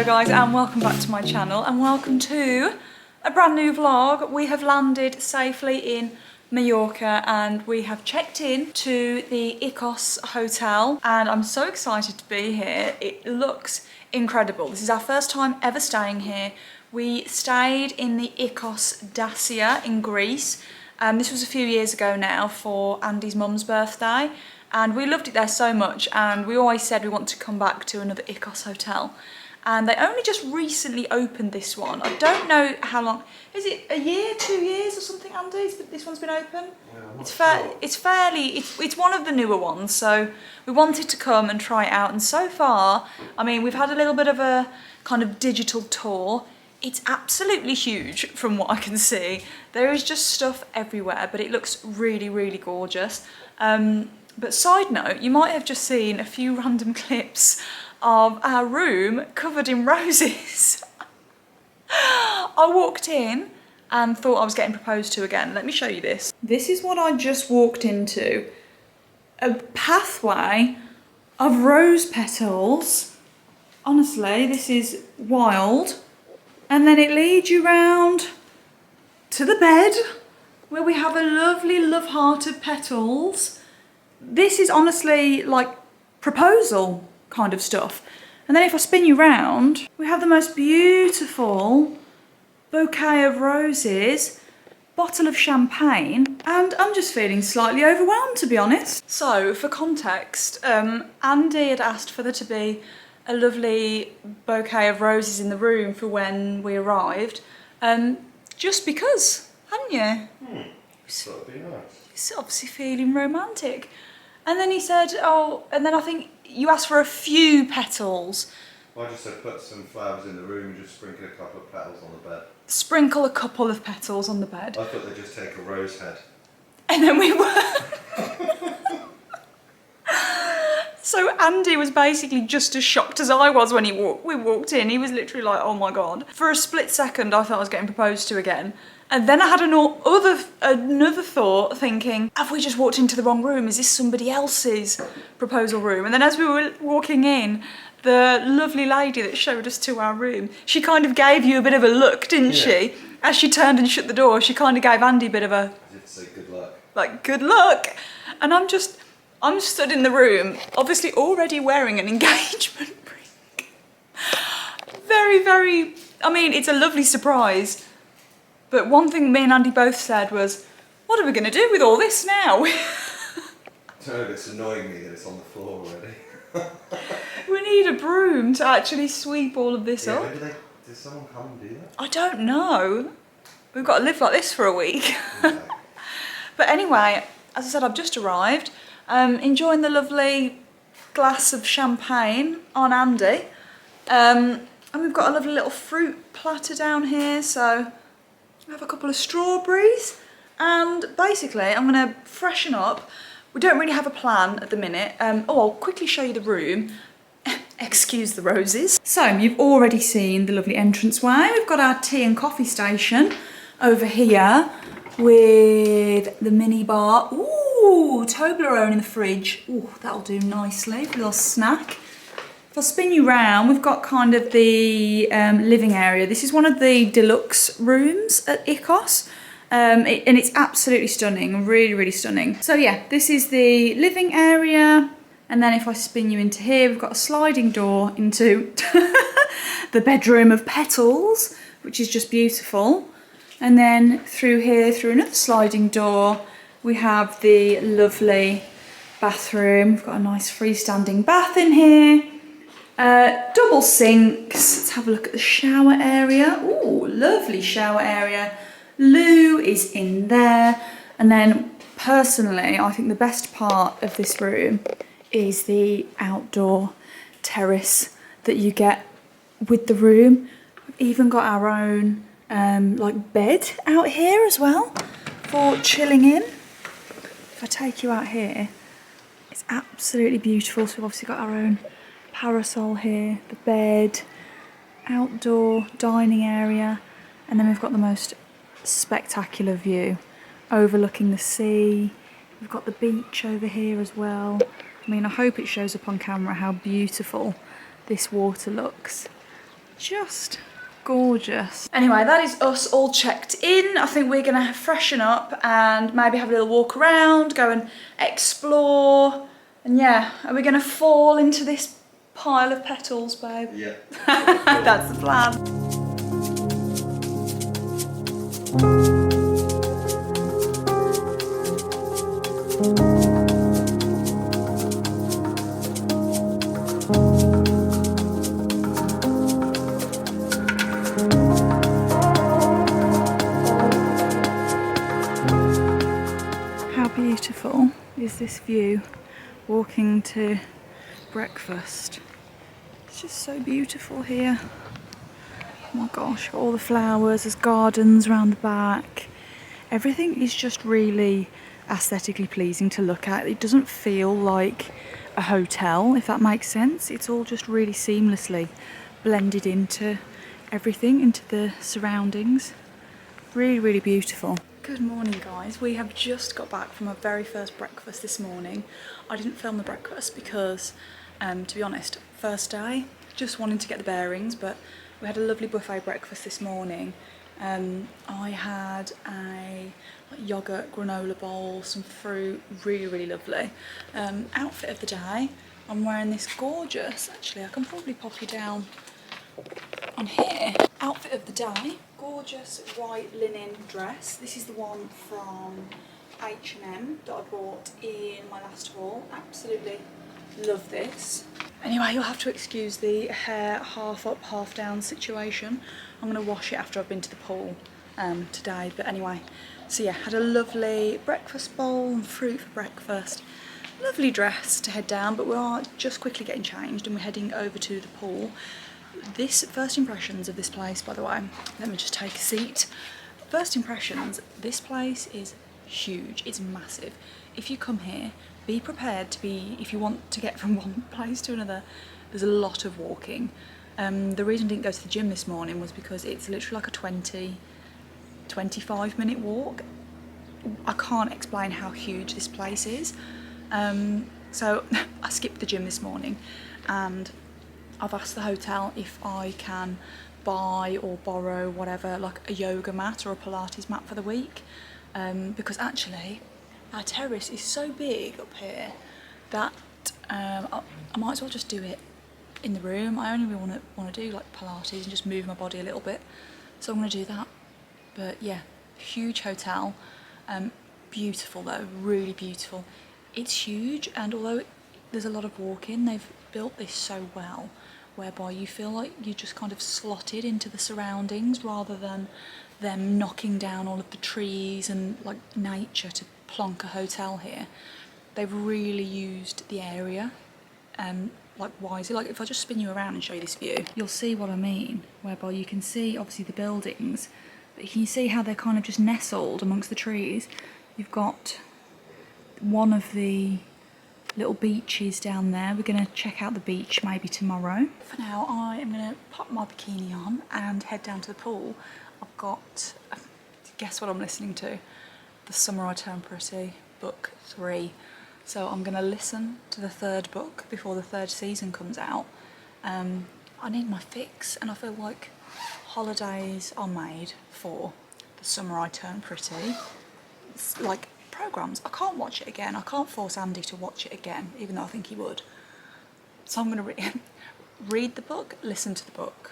Hello guys and welcome back to my channel and welcome to a brand new vlog. We have landed safely in Mallorca and we have checked in to the Icos hotel and I'm so excited to be here. It looks incredible. This is our first time ever staying here. We stayed in the Icos Dacia in Greece. This was a few years ago now for Andy's mum's birthday and we loved it there so much and we always said we want to come back to another Icos hotel. And they only just recently opened this one. I don't know how long. Is it a year, 2 years or something, Andy? This one's been open? Yeah, it's one of the newer ones. So we wanted to come and try it out. And so far, I mean, we've had a little bit of a kind of digital tour. It's absolutely huge from what I can see. There is just stuff everywhere, but it looks really, really gorgeous. But side note, you might have just seen a few random clips of our room covered in roses. I walked in and thought I was getting proposed to again. Let me show you this. This is what I just walked into. A pathway of rose petals. Honestly, this is wild. And then it leads you round to the bed where we have a lovely love heart of petals. This is honestly like proposal kind of stuff. And then if I spin you round, we have the most beautiful bouquet of roses, bottle of champagne, and I'm just feeling slightly overwhelmed, to be honest. So for context, Andy had asked for there to be a lovely bouquet of roses in the room for when we arrived, just because, hadn't you? That'd be nice. He's obviously feeling romantic. And then he said, oh, and then I think you asked for a few petals. Well, I just said put some flowers in the room and just sprinkle a couple of petals on the bed. Sprinkle a couple of petals on the bed. I thought they'd just take a rose head. And then we were... So Andy was basically just as shocked as I was when we walked in. He was literally like, oh my God. For a split second, I thought I was getting proposed to again. And then I had another thought thinking, have we just walked into the wrong room? Is this somebody else's proposal room? And then as we were walking in, the lovely lady that showed us to our room, she kind of gave you a bit of a look, didn't she? As she turned and shut the door, she kind of gave Andy a bit of a... I did say good luck. Like, good luck. And I'm stood in the room, obviously already wearing an engagement ring. Very, very, I mean, it's a lovely surprise. But one thing me and Andy both said was, what are we going to do with all this now? It's annoying me that it's on the floor already. We need a broom to actually sweep all of this up. Did someone come and do that? I don't know. We've got to live like this for a week. Yeah. But anyway, as I said, I've just arrived. Enjoying the lovely glass of champagne on Andy. And we've got a lovely little fruit platter down here, so we have a couple of strawberries. And basically, I'm going to freshen up. We don't really have a plan at the minute. I'll quickly show you the room. Excuse the roses. So, you've already seen the lovely entranceway. We've got our tea and coffee station over here with the mini bar. Ooh, Toblerone in the fridge. Ooh, that'll do nicely for a little snack. If I spin you round, we've got kind of the living area. This is one of the deluxe rooms at Icos. And it's absolutely stunning, really, really stunning. So yeah, this is the living area. And then if I spin you into here, we've got a sliding door into the bedroom of petals, which is just beautiful. And then through here, through another sliding door, we have the lovely bathroom. We've got a nice freestanding bath in here. Double sinks. Let's have a look at the shower area. Ooh, lovely shower area. Loo is in there. And then personally, I think the best part of this room is the outdoor terrace that you get with the room. We've even got our own like bed out here as well for chilling in. If I take you out here, it's absolutely beautiful. So we've obviously got our own parasol here, the bed, outdoor dining area, and then we've got the most spectacular view overlooking the sea. We've got the beach over here as well. I mean, I hope it shows up on camera how beautiful this water looks. Just gorgeous. Anyway, that is us all checked in. I think we're gonna freshen up and maybe have a little walk around, go and explore. And yeah, are we gonna fall into this pile of petals, babe? Yeah. That's the plan. How beautiful is this view walking to breakfast? It's just so beautiful here. Oh my gosh, got all the flowers, there's gardens around the back. Everything is just really aesthetically pleasing to look at. It doesn't feel like a hotel, if that makes sense. It's all just really seamlessly blended into everything, into the surroundings. Really, really beautiful. Good morning, guys. We have just got back from our very first breakfast this morning. I didn't film the breakfast because, to be honest, first day, just wanting to get the bearings, but we had a lovely buffet breakfast this morning. I had a yogurt granola bowl, some fruit, really, really lovely. Outfit of the day, I'm wearing this gorgeous, actually I can probably pop you down on here. Outfit of the day, gorgeous white linen dress. This is the one from H&M that I bought in my last haul. Absolutely love this. Anyway, you'll have to excuse the hair half up, half down situation. I'm going to wash it after I've been to the pool today. But anyway, so yeah, had a lovely breakfast bowl and fruit for breakfast. Lovely dress to head down, but we are just quickly getting changed and we're heading over to the pool. This first impressions of this place, by the way, let me just take a seat. First impressions, this place is huge, it's massive. If you come here, be prepared to be, if you want to get from one place to another, there's a lot of walking. The reason I didn't go to the gym this morning was because it's literally like a 25 minute walk. I can't explain how huge this place is. So I skipped the gym this morning and I've asked the hotel if I can buy or borrow whatever, like a yoga mat or a Pilates mat for the week, because actually our terrace is so big up here that I might as well just do it in the room. I only really want to do like Pilates and just move my body a little bit, so I'm going to do that. But yeah, huge hotel, beautiful though, really beautiful. It's huge, and although there's a lot of walking, they've built this so well whereby you feel like you're just kind of slotted into the surroundings rather than them knocking down all of the trees and like nature to plonk a hotel here. They've really used the area like wisely. Like if I just spin you around and show you this view, you'll see what I mean, whereby you can see obviously the buildings, but you can see how they're kind of just nestled amongst the trees. You've got one of the little beaches down there. We're going to check out the beach maybe tomorrow. For now, I am going to pop my bikini on and head down to the pool. I've got, guess what I'm listening to? The Summer I Turn Pretty, book 3. So I'm going to listen to the 3rd book before the 3rd season comes out. I need my fix, and I feel like holidays are made for The Summer I Turn Pretty. It's like programmes. I can't watch it again. I can't force Andy to watch it again, even though I think he would. So I'm going to read the book, listen to the book,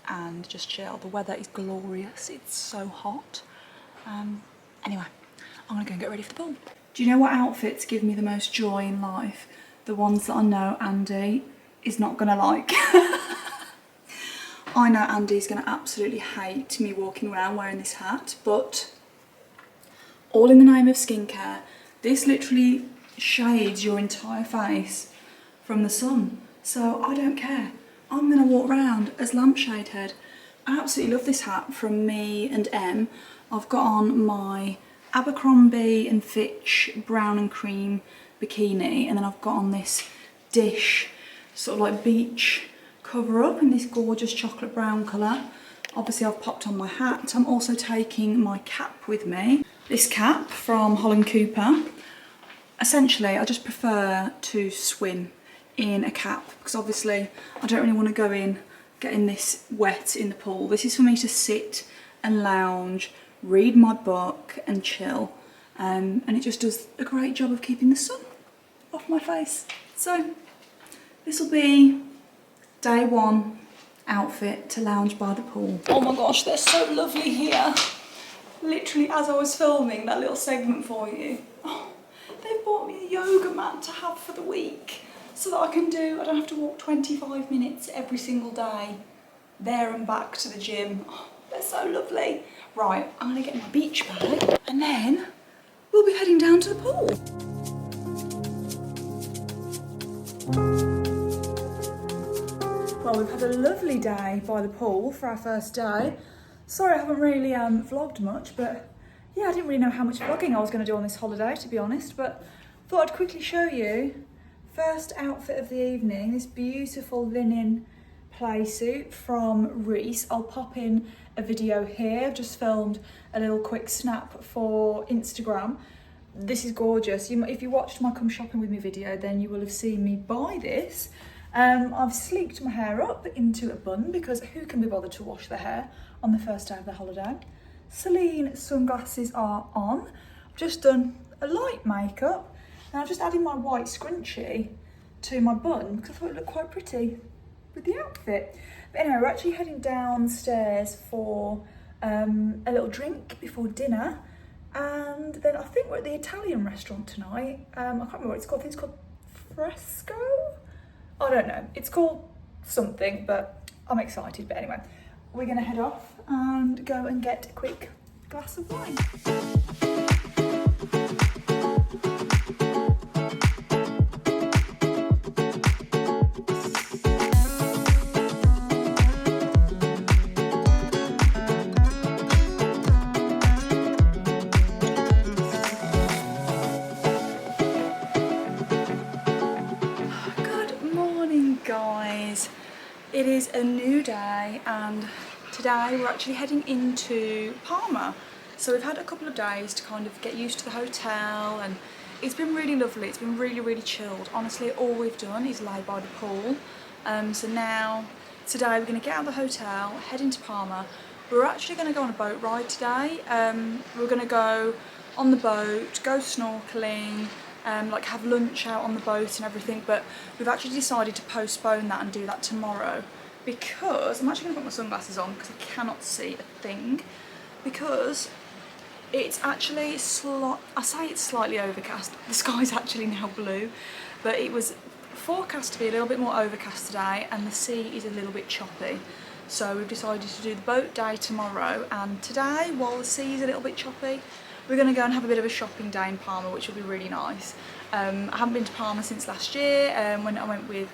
and just chill. The weather is glorious. It's so hot. Anyway, I'm going to go and get ready for the pool. Do you know what outfits give me the most joy in life? The ones that I know Andy is not going to like. I know Andy's going to absolutely hate me walking around wearing this hat, but all in the name of skincare. This literally shades your entire face from the sun, so I don't care. I'm going to walk around as lampshade head. I absolutely love this hat from me and Em. I've got on my Abercrombie and Fitch brown and cream bikini, and then I've got on this dish sort of like beach cover up in this gorgeous chocolate brown colour. Obviously I've popped on my hat. I'm also taking my cap with me. This cap from Holland Cooper. Essentially I just prefer to swim in a cap because obviously I don't really want to go in getting this wet in the pool. This is for me to sit and lounge, read my book and chill. And it just does a great job of keeping the sun off my face. So this will be day one outfit to lounge by the pool. Oh my gosh, they're so lovely here. Literally as I was filming that little segment for you, they've bought me a yoga mat to have for the week so that I don't have to walk 25 minutes every single day there and back to the gym. Oh, they're so lovely. Right, I'm gonna get my beach bag and then we'll be heading down to the pool. Well, we've had a lovely day by the pool for our first day. Sorry I haven't really vlogged much, but yeah, I didn't really know how much vlogging I was going to do on this holiday, to be honest, but thought I'd quickly show you. First outfit of the evening, this beautiful linen play suit from Reese. I'll pop in a video here. I've just filmed a little quick snap for Instagram. This is gorgeous. If you watched my come shopping with me video, then you will have seen me buy this. I've sleeked my hair up into a bun because who can be bothered to wash their hair on the first day of the holiday? Celine sunglasses are on. I've just done a light makeup and I've just added my white scrunchie to my bun because I thought it looked quite pretty with the outfit. But anyway, we're actually heading downstairs for a little drink before dinner, and then I think we're at the Italian restaurant tonight. I can't remember what it's called. I think it's called Fresco? I don't know. It's called something, but I'm excited. But anyway, we're going to head off and go and get a quick glass of wine. It is a new day and today we're actually heading into Palma. So we've had a couple of days to kind of get used to the hotel and it's been really lovely. It's been really, really chilled. Honestly, all we've done is lay by the pool. So now, today we're going to get out of the hotel, head into Palma. We're actually going to go on a boat ride today. We're going to go on the boat, go snorkeling, like have lunch out on the boat and everything, but we've actually decided to postpone that and do that tomorrow because I'm actually going to put my sunglasses on because I cannot see a thing, because it's actually I say it's slightly overcast. The sky's actually now blue, but it was forecast to be a little bit more overcast today and the sea is a little bit choppy. So we've decided to do the boat day tomorrow, and today, while the sea is a little bit choppy, we're going to go and have a bit of a shopping day in Palma, which will be really nice. I haven't been to Palma since last year when I went with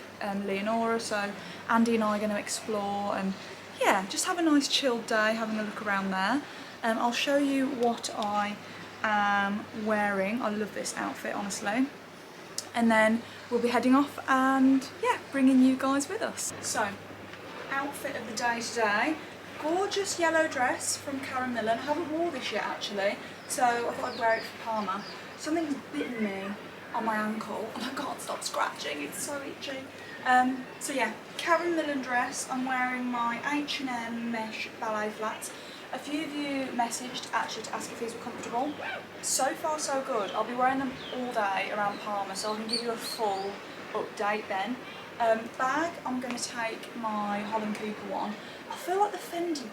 Leonora, so Andy and I are going to explore and yeah, just have a nice chilled day, having a look around there. I'll show you what I am wearing. I love this outfit, honestly. And then we'll be heading off and yeah, bringing you guys with us. So, outfit of the day today. Gorgeous yellow dress from Karen Millen. I haven't worn this yet actually, so I thought I'd wear it for Palma. Something's bitten me on my ankle and I can't stop scratching, it's so itchy. So yeah, Karen Millen dress. I'm wearing my H&M mesh ballet flats. A few of you messaged actually to ask if these were comfortable. So far so good. I'll be wearing them all day around Palma, so I can give you a full update then. Bag, I'm going to take my Holland Cooper one. I feel like the Fendi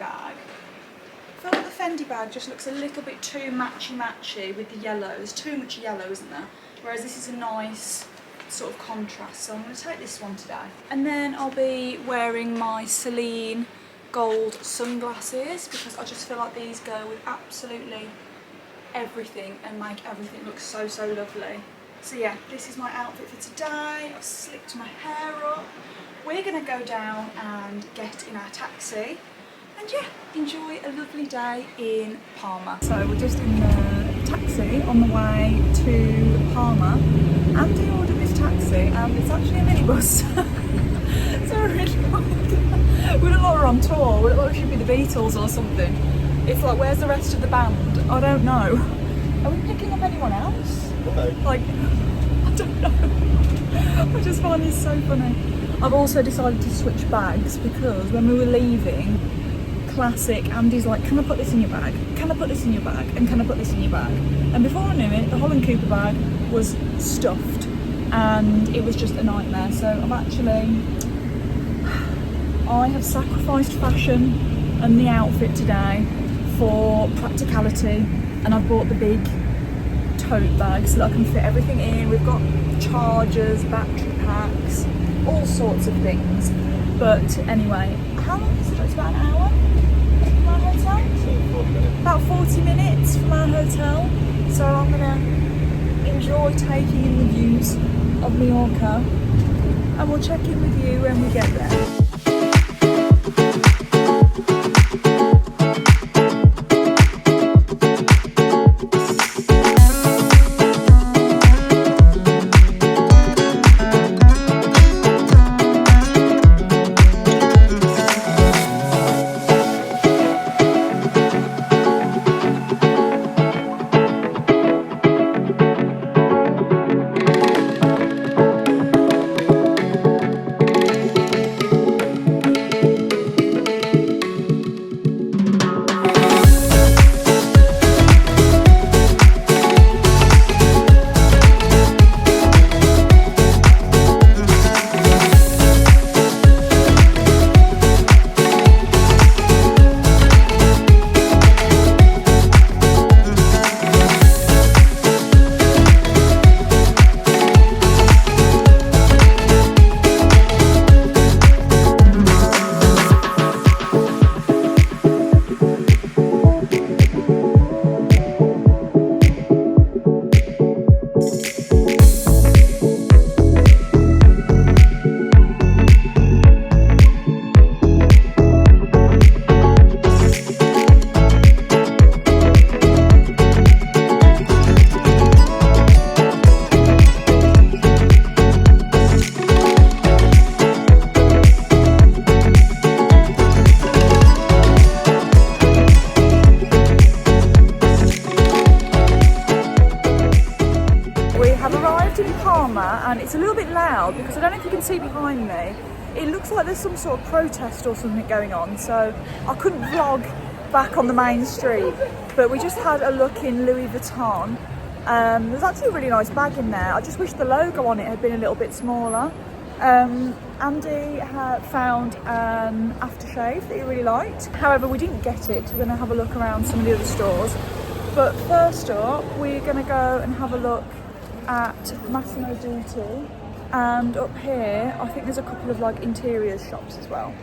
bag just looks a little bit too matchy with the yellow. There's too much yellow, isn't there? Whereas this is a nice sort of contrast, so I'm going to take this one today. And then I'll be wearing my Celine gold sunglasses because I just feel like these go with absolutely everything and make everything look so lovely. So yeah, this is my outfit for today. I've slicked my hair up. We're going to go down and get in our taxi and yeah, enjoy a lovely day in Palma. So we're just in the taxi on the way to Palma. Andy ordered this taxi and it's actually a minibus. So we're really we look like we're on tour. We look like we should be the Beatles or something. It's like, where's the rest of the band? I don't know. Are we picking up anyone else? No. Like, I don't know. I just find this so funny. I've also decided to switch bags because when we were leaving, classic, Andy's like, can I put this in your bag? Can I put this in your bag? And can I put this in your bag? And before I knew it, the Holland Cooper bag was stuffed and it was just a nightmare. So I have sacrificed fashion and the outfit today for practicality, and I've bought the big tote bag so that I can fit everything in. We've got chargers, battery packs, all sorts of things. But anyway, how long is it? It's about an hour from our hotel? About 40 minutes from our hotel. So I'm gonna enjoy taking in the views of Mallorca, and we'll check in with you when we get there. Palma, and it's a little bit loud because I don't know if you can see behind me. It looks like there's some sort of protest or something going on, so I couldn't vlog back on the main street. But we just had a look in Louis Vuitton. There's actually a really nice bag in there. I just wish the logo on it had been a little bit smaller. Andy had found an aftershave that he really liked. However, we didn't get it. We're going to have a look around some of the other stores. But first up, we're going to go and have a look at Massimo Dutti, and up here I think there's a couple of like interior shops as well.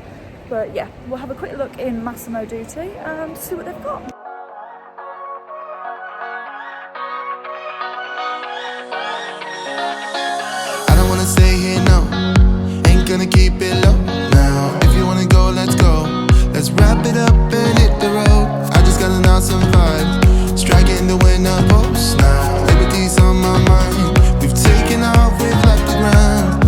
But yeah, we'll have a quick look in Massimo Dutti and see what they've got. I don't wanna stay here, no. Ain't gonna keep it low now. If you wanna go, let's go. Let's wrap it up and hit the road. I just got an awesome vibe, striking the winner post now. Liberty's on my mind. We've taken off, we've left the ground.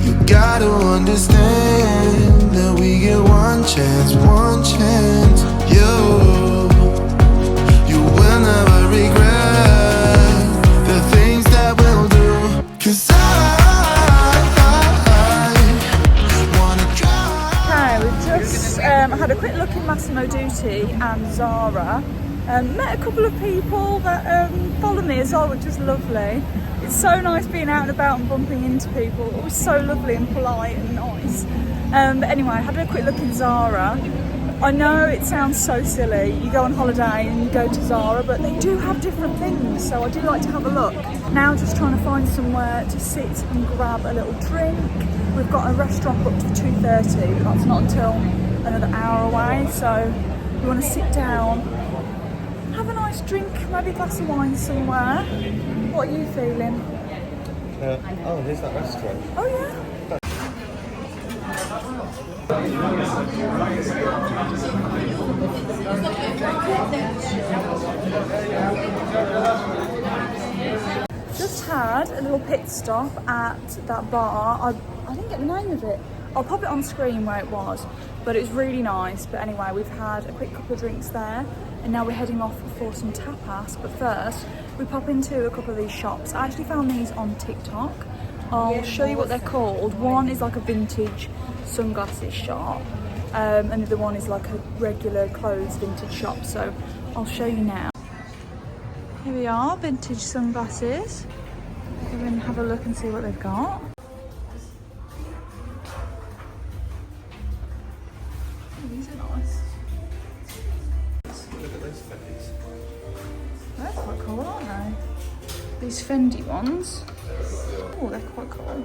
You gotta understand that we get one chance, one chance. You will never regret the things that we'll do. 'Cause I wanna try. Okay, we've just had a quick look in Massimo Dutti and Zara. Met a couple of people that follow me as well, which is lovely. It's so nice being out and about and bumping into people. It was so lovely and polite and nice. But anyway, I had a quick look in Zara. I know it sounds so silly, you go on holiday and you go to Zara, but they do have different things, so I do like to have a look. Now just trying to find somewhere to sit and grab a little drink. We've got a restaurant booked for 2:30, but that's not until another hour away, so we want to sit down, have a nice drink, maybe a glass of wine somewhere. What are you feeling? Oh, here's that restaurant. Oh yeah. Just had a little pit stop at that bar. I didn't get the name of it. I'll pop it on screen where it was, but it was really nice. But anyway, we've had a quick couple of drinks there, and now we're heading off for some tapas. But first, we pop into a couple of these shops. I actually found these on TikTok. I'll show you what they're called. One is like a vintage sunglasses shop, and the other one is like a regular clothes vintage shop. So I'll show you now. Here we are, vintage sunglasses. Go and have a look and see what they've got. Oh, these are nice. Look at those Fendis. They're quite cool, aren't they? These Fendi ones. Oh, they're quite cool.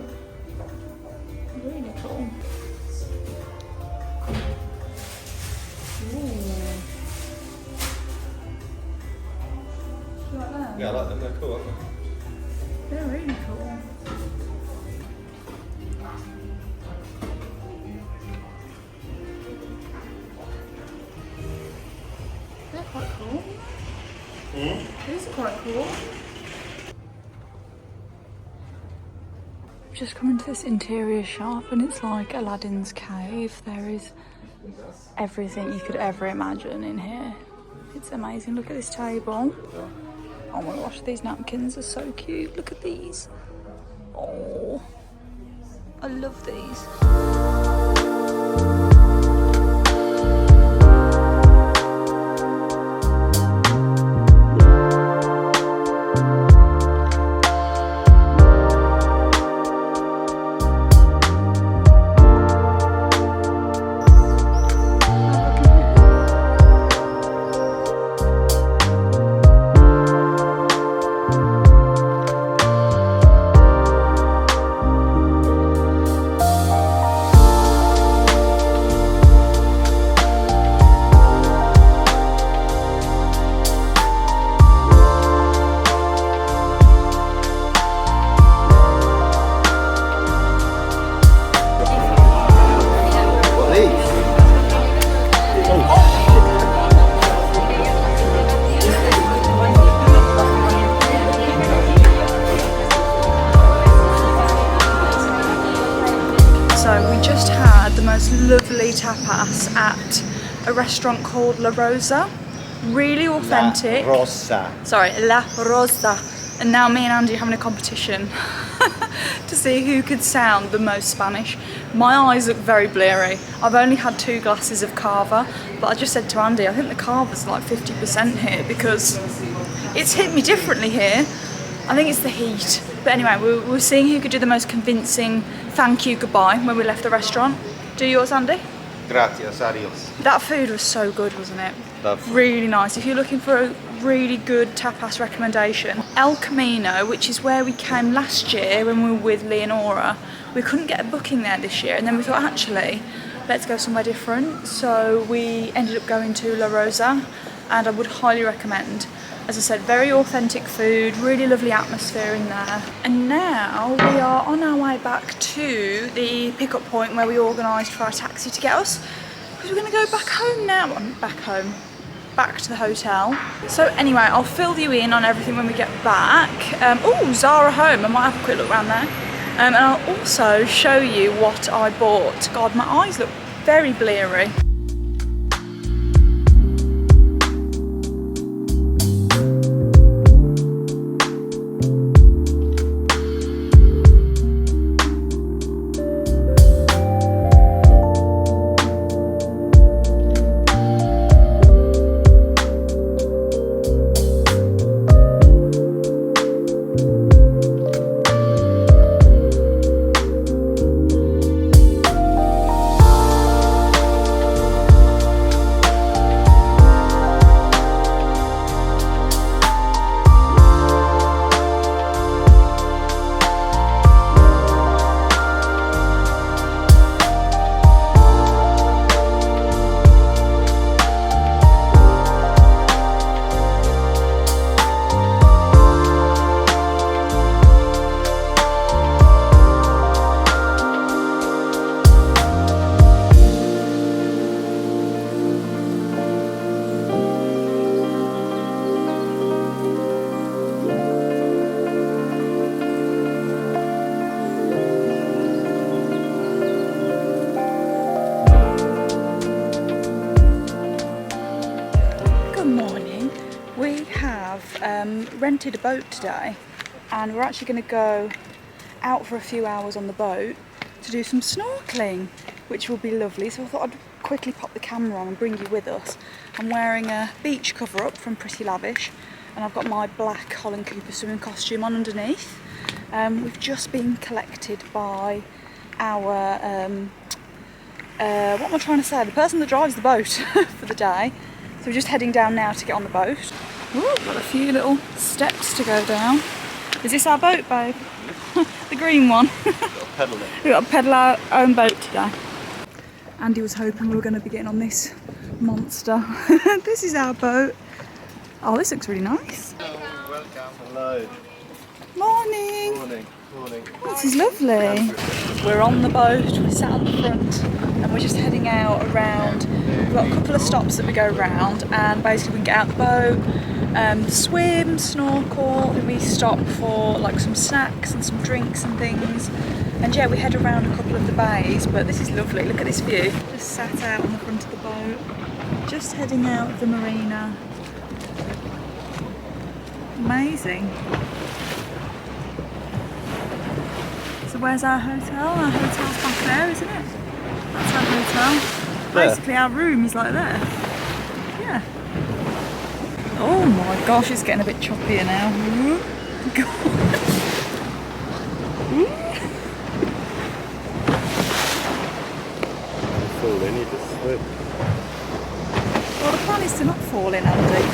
Really cool. Ooh. Do you like them? Yeah, I like them. They're cool, aren't they? They're really cool. They're quite cool. These are quite cool. Just come into this interior shop and it's like Aladdin's cave. There is everything you could ever imagine in here. It's amazing. Look at this table. Oh my gosh, these napkins are so cute. Look at these. Oh, I love these. So we just had the most lovely tapas at a restaurant called La Rosa. Really authentic. La Rosa. Sorry, La Rosa. And now me and Andy are having a competition to see who could sound the most Spanish. My eyes look very bleary. I've only had 2 glasses of cava, but I just said to Andy, I think the cava's like 50% here because it's hit me differently here. I think it's the heat. But anyway, we were seeing who could do the most convincing thank you goodbye when we left the restaurant. Do yours, Andy? Gracias, adios. That food was so good, wasn't it? Lovely. Really nice. If you're looking for a really good tapas recommendation, El Camino, which is where we came last year when we were with Leonora, we couldn't get a booking there this year, and then we thought, actually, let's go somewhere different. So we ended up going to La Rosa, and I would highly recommend. As I said, very authentic food, really lovely atmosphere in there. And now we are on our way back to the pickup point where we organised for our taxi to get us, because we're going to go back home now. Well, back to the hotel. So anyway, I'll fill you in on everything when we get back. Oh, Zara Home, I might have a quick look around there. And I'll also show you what I bought. God, my eyes look very bleary. Rented a boat today, and we're actually going to go out for a few hours on the boat to do some snorkeling, which will be lovely. So I thought I'd quickly pop the camera on and bring you with us. I'm wearing a beach cover up from Pretty Lavish, and I've got my black Holland Cooper swimming costume on underneath. We've just been collected by our, what am I trying to say? The person that drives the boat for the day. So we're just heading down now to get on the boat. Ooh, got a few little steps to go down. Is this our boat, babe? The green one. Got to pedal it. We've got to pedal our own boat today. Andy was hoping we were going to be getting on this monster. This is our boat. Oh, this looks really nice. Hello, welcome. Hello. Morning. Morning. Morning. Oh, this is lovely. We're on the boat, we're sat on the front, and we're just heading out around. We've got a couple of stops that we go around, and basically we can get out the boat, swim, snorkel, then we stop for like some snacks and some drinks and things. And yeah, we head around a couple of the bays, but this is lovely. Look at this view. Just sat out on the front of the boat, just heading out of the marina. Amazing. So where's our hotel? Our hotel's back there, isn't it? That's our hotel. There. Basically our room is like there. Yeah. Oh my gosh, it's getting a bit choppier now. Ooh. God. Fall in, you just slip. Well, the plan is to not fall in, Andy. Ooh.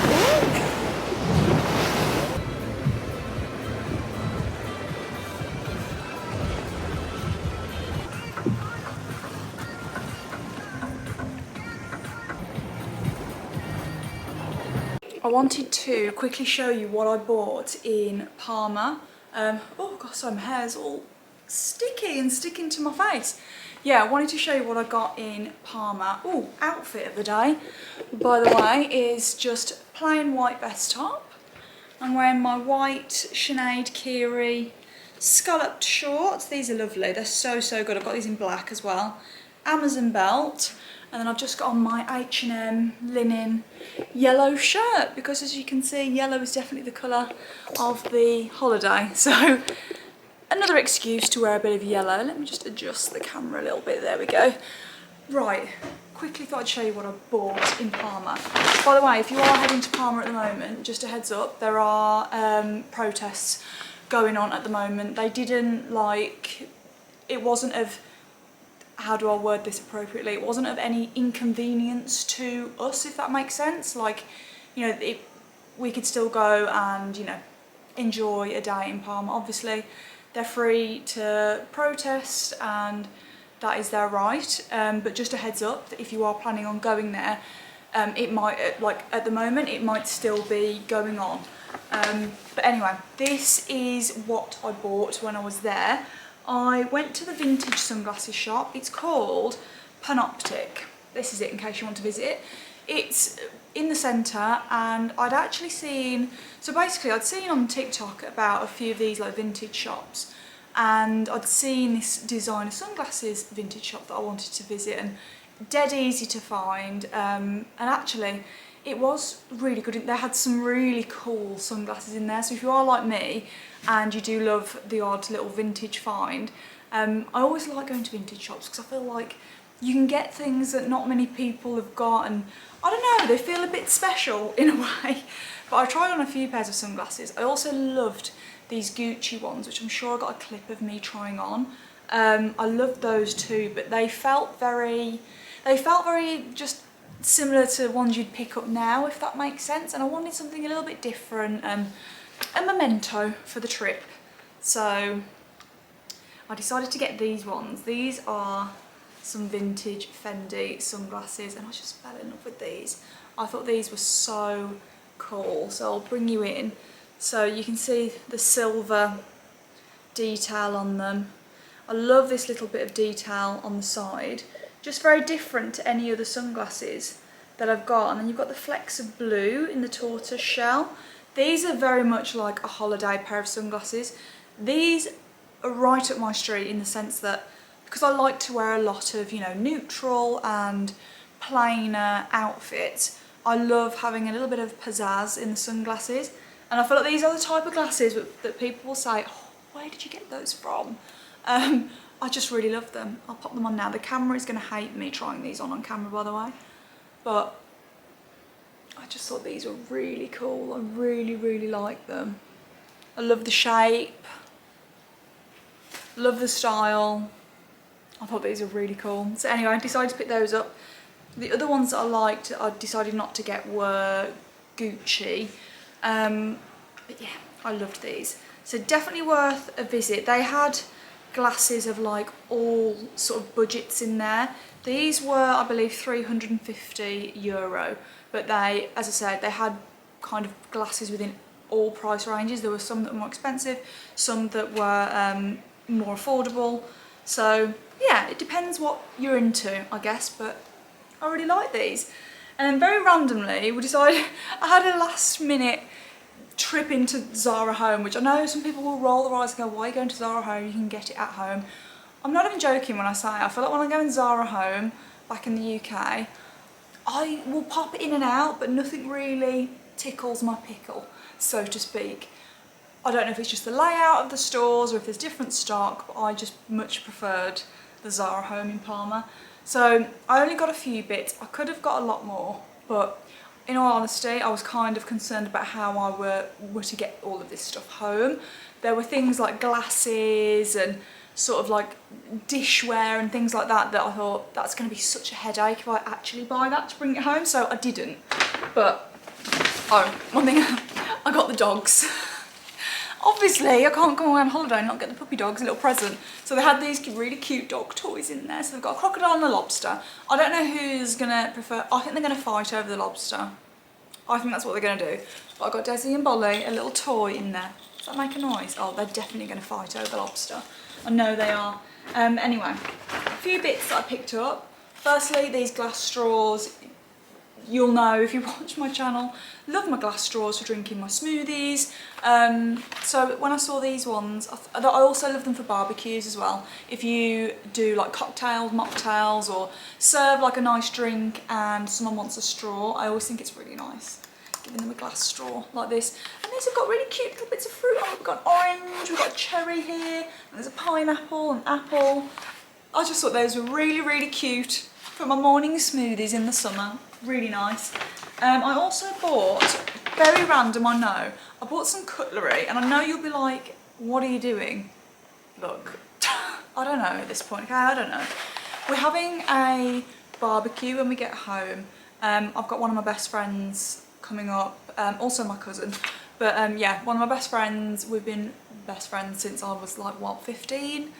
I wanted to quickly show you what I bought in Palma. Oh gosh, so my hair's all sticky and sticking to my face. Yeah, I wanted to show you what I got in Palma. Oh, outfit of the day, by the way, is just plain white vest top. I'm wearing my white Sinead Kiri scalloped shorts. These are lovely, they're so good. I've got these in black as well. Amazon belt. And then I've just got on my H&M linen yellow shirt, because as you can see, yellow is definitely the colour of the holiday. So another excuse to wear a bit of yellow. Let me just adjust the camera a little bit. There we go. Right, quickly thought I'd show you what I bought in Palma. By the way, if you are heading to Palma at the moment, just a heads up, there are protests going on at the moment. They didn't it wasn't of, how do I word this appropriately? It wasn't of any inconvenience to us, if that makes sense. Like, you know, we could still go and, you know, enjoy a day in Palma. Obviously, they're free to protest and that is their right. But just a heads up that if you are planning on going there, it might, like at the moment, it might still be going on. But anyway, this is what I bought when I was there. I went to the vintage sunglasses shop. It's called Panoptic. This is it in case you want to visit it. It's in the centre, and I'd actually seen, so basically I'd seen on TikTok about a few of these like vintage shops, and I'd seen this designer sunglasses vintage shop that I wanted to visit, and dead easy to find, and actually it was really good. They had some really cool sunglasses in there, so if you are like me and you do love the odd little vintage find, I always like going to vintage shops because I feel like you can get things that not many people have got, and I don't know, they feel a bit special in a way. But I tried on a few pairs of sunglasses. I also loved these Gucci ones, which I'm sure I got a clip of me trying on. I loved those too, but they felt very just similar to ones you'd pick up now, if that makes sense. And I wanted something a little bit different, a memento for the trip. So I decided to get these ones. These are some vintage Fendi sunglasses, and I just fell in love with these. I thought these were so cool. So I'll bring you in so you can see the silver detail on them. I love this little bit of detail on the side, just very different to any other sunglasses that I've got. And then you've got the flecks of blue in the tortoise shell. These are very much like a holiday pair of sunglasses. These are right up my street in the sense that, because I like to wear a lot of, you know, neutral and plainer outfits, I love having a little bit of pizzazz in the sunglasses. And I feel like these are the type of glasses that people will say, oh, where did you get those from? I just really love them. I'll pop them on now. The camera is going to hate me trying these on camera, by the way. But I just thought these were really cool. I really, really like them. I love the shape. Love the style. I thought these were really cool. So anyway, I decided to pick those up. The other ones that I liked, I decided not to get were Gucci. But yeah, I loved these. So definitely worth a visit. They had glasses of like all sort of budgets in there. These were, I believe, €350, but they, as I said, they had kind of glasses within all price ranges. There were some that were more expensive, some that were more affordable. So yeah, it depends what you're into, I guess, but I really like these. And then very randomly, we decided, I had a last minute trip into Zara Home, which I know some people will roll their eyes and go, why are you going to Zara Home? You can get it at home. I'm not even joking when I say, I feel like when I go in Zara Home, back in the UK, I will pop in and out, but nothing really tickles my pickle, so to speak. I don't know if it's just the layout of the stores or if there's different stock, but I just much preferred the Zara Home in Palma. So I only got a few bits. I could have got a lot more, but in all honesty, I was kind of concerned about how I were to get all of this stuff home. There were things like glasses and sort of like dishware and things like that I thought, that's going to be such a headache if I actually buy that to bring it home, so I didn't. But, oh, one thing, I got the dogs. Obviously, I can't go on holiday and not get the puppy dogs a little present. So they had these really cute dog toys in there. So they've got a crocodile and a lobster. I don't know who's gonna prefer, I think they're gonna fight over the lobster. I think that's what they're gonna do. But I got Desi and Bolly, a little toy in there. Does that make a noise? Oh, they're definitely gonna fight over the lobster. I know they are. Anyway, a few bits that I picked up. Firstly, these glass straws. You'll know if you watch my channel, love my glass straws for drinking my smoothies. So when I saw these ones, I also love them for barbecues as well. If you do like cocktails, mocktails, or serve like a nice drink and someone wants a straw, I always think it's really nice giving them a glass straw like this. And these have got really cute little bits of fruit on. We've got orange, we've got a cherry here, and there's a pineapple, an apple. I just thought those were really, really cute for my morning smoothies in the summer. Really nice. I also bought, very random I know, I bought some cutlery, and I know you'll be like, what are you doing? Look, I don't know at this point, okay, I don't know. We're having a barbecue when we get home. I've got one of my best friends coming up, also my cousin, but yeah, one of my best friends. We've been best friends since I was like, what, 15?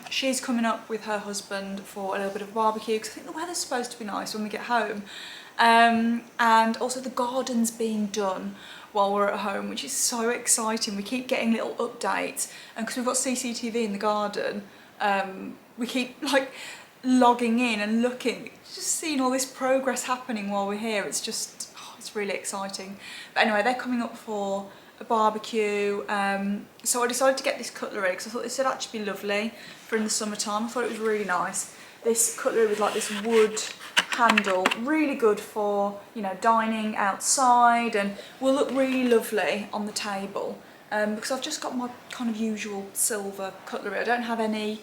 She's coming up with her husband for a little bit of a barbecue because I think the weather's supposed to be nice when we get home. And also the garden's being done while we're at home, which is so exciting. We keep getting little updates, and because we've got CCTV in the garden, we keep like logging in and looking, just seeing all this progress happening while we're here. It's just, oh, it's really exciting. But anyway, they're coming up for a barbecue, so I decided to get this cutlery because I thought this would actually be lovely for in the summertime. I thought it was really nice. This cutlery with like this wood handle, really good for, you know, dining outside, and will look really lovely on the table, because I've just got my kind of usual silver cutlery. I don't have any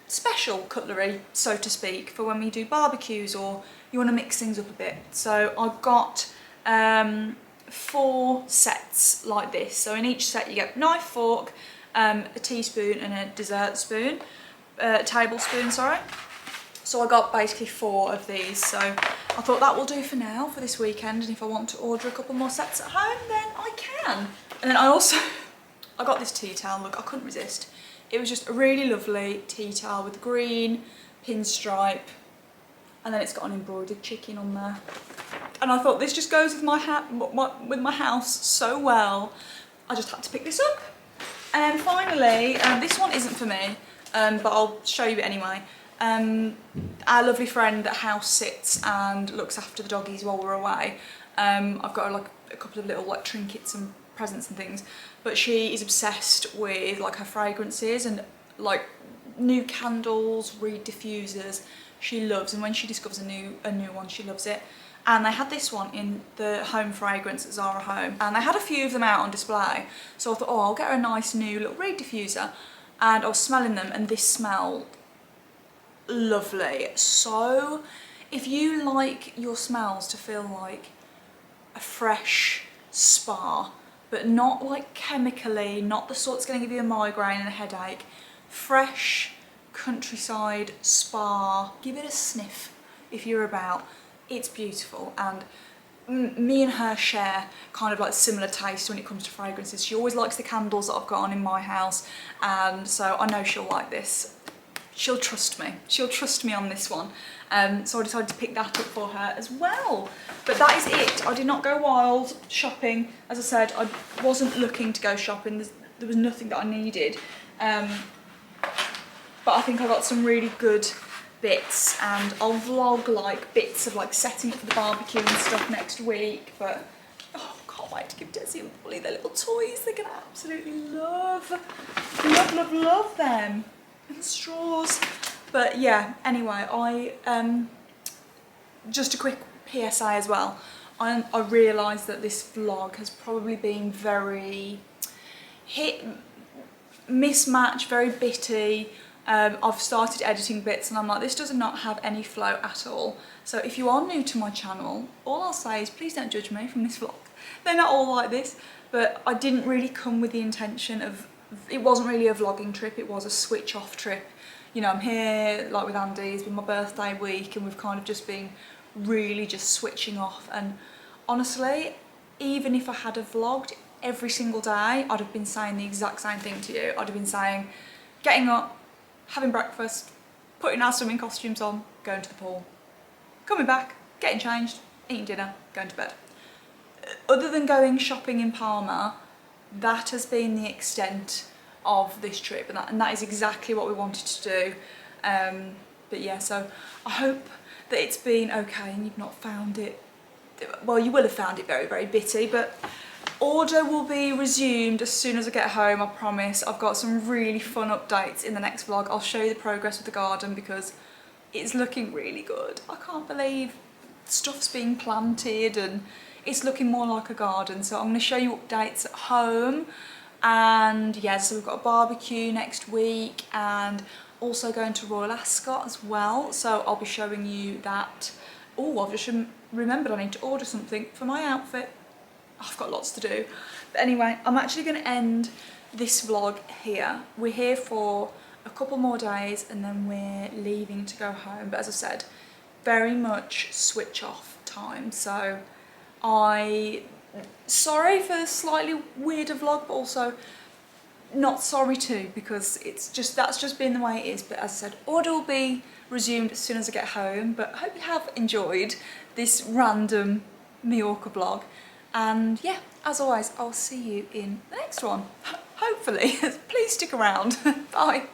special cutlery, so to speak, for when we do barbecues or you want to mix things up a bit. So I've got 4 sets like this. So in each set you get knife, fork, a teaspoon and a dessert spoon, tablespoon, sorry. So I got basically 4 of these. So I thought that will do for now, for this weekend, and if I want to order a couple more sets at home, then I can. And then I also, I got this tea towel, look, I couldn't resist. It was just a really lovely tea towel with green pinstripe, and then it's got an embroidered chicken on there. And I thought this just goes with my house so well. I just had to pick this up. And then finally, this one isn't for me, but I'll show you it anyway. Our lovely friend that house sits and looks after the doggies while we're away. I've got like a couple of little like trinkets and presents and things, but she is obsessed with like her fragrances and like new candles, reed diffusers. She loves, and when she discovers a new one, she loves it. and they had this one in the home fragrance at Zara Home, and they had a few of them out on display, so I thought, oh, I'll get her a nice new little reed diffuser, and I was smelling them, and this smelled lovely. So if you like your smells to feel like a fresh spa, but not like chemically, not the sort that's going to give you a migraine and a headache, fresh countryside spa, give it a sniff if you're about. It's beautiful, and me and her share kind of like similar taste when it comes to fragrances. She always likes the candles that I've got on in my house, and so I know she'll like this. She'll trust me. She'll trust me on this one. So I decided to pick that up for her as well. But that is it. I did not go wild shopping. As I said, I wasn't looking to go shopping. There was nothing that I needed. But I think I got some really good bits, and I'll vlog like bits of like setting up for the barbecue and stuff next week. But oh, can't wait to give Desi and Polly their little toys. They're gonna absolutely love them. And straws. But yeah, anyway, I just a quick PSA as well. I realised that this vlog has probably been very mismatched, very bitty. I've started editing bits and I'm like, this does not have any flow at all. So if you are new to my channel, all I'll say is please don't judge me from this vlog. They're not all like this, but I didn't really come with the intention of, it wasn't really a vlogging trip, it was a switch off trip. You know, I'm here like with Andy, it's been my birthday week, and we've kind of just been really just switching off. And honestly, even if I had have vlogged every single day, I'd have been saying the exact same thing to you. I'd have been saying, getting up, having breakfast, putting our swimming costumes on, going to the pool, coming back, getting changed, eating dinner, going to bed. Other than going shopping in Palma, that has been the extent of this trip, and that is exactly what we wanted to do. But yeah, so I hope that it's been okay and you've not found it, well, you will have found it very, very bitty, but order will be resumed as soon as I get home, I promise. I've got some really fun updates in the next vlog. I'll show you the progress with the garden because it's looking really good. I can't believe stuff's being planted and it's looking more like a garden. So I'm going to show you updates at home. And yeah, so we've got a barbecue next week and also going to Royal Ascot as well. So I'll be showing you that. Oh, I've just remembered I need to order something for my outfit. I've got lots to do. But anyway, I'm actually going to end this vlog here. We're here for a couple more days and then we're leaving to go home. But as I said, very much switch off time. So sorry for the slightly weirder vlog, but also not sorry too, because that's just been the way it is. But as I said, order will be resumed as soon as I get home. But I hope you have enjoyed this random Mallorca vlog. And yeah, as always, I'll see you in the next one. Hopefully. Please stick around. Bye.